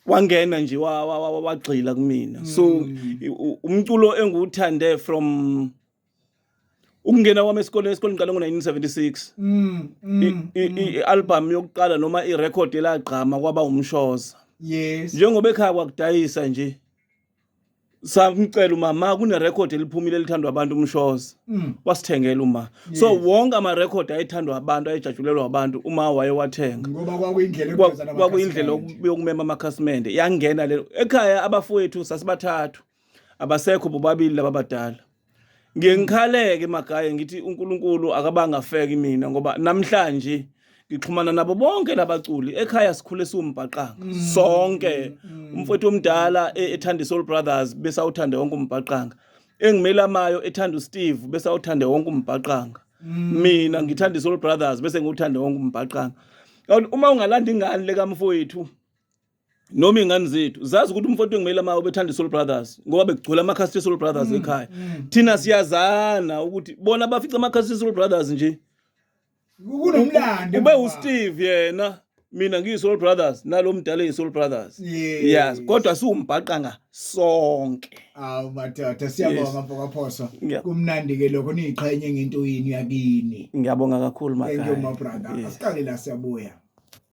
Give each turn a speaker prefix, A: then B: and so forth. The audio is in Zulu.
A: wangena nje wagxila kumina. So umculo engiwuthande from ukungena kwami esikoleni ngiqale ngo-1976 i-album yokuqala noma i-record elagqama kwaba umshoza.
B: Yes.
A: Njengoba ekhaya kwakudayisa nje samcela umama kune-record eliphumile elithandwa abantu umshoza wasithengela uma. So wonke ama-record ayethandwa abantu ayejatshulelwa abantu uma wayewathenga
B: ngoba kwakuyindlela
A: yokumema amakhasimende yangena lelo ekhaya. Abafowethu sasibathathu abasekho bobabili laba badala. Ngiyengikhaleke emakhaya ngithi uNkulunkulu akabangafeki mina ngoba namhlanje ngixhumana nabo bonke labaculi ekhaya sikhule siwumbhaqanga sonke. Umfowethu omdala ethanda iSoul Brothers bese awuthanda wonke umbhaqanga, engimela mayo ethanda uSteve bese awuthanda wonke umbhaqanga, mina ngithanda iSoul Brothers bese ngiwuthanda wonke umbhaqanga. Uma ungalanda ingane lekamfowethu noma ingane zethu zazi ukuthi umfowethu engimela mayo bethanda iSoul Brothers ngoba bekugcwele amakhasi eSoul Brothers ekhaya. Thina siyazana ukuthi bona bafica amakhasi eSoul Brothers nje
B: kunomlando
A: ube uSteve yena mina ngiyiSoul Brothers nalo mdala eyiSoul Brothers. Yes, kodwa siwumbhaqanga sonke.
B: Madoda siyabonga mfokaphoso. Kumnandi ke lokho niyiqhenye ngento yini yakini.
A: Ngiyabonga kakhulu makhaya.
B: Thank you my brother. Asiqale la siyabuya.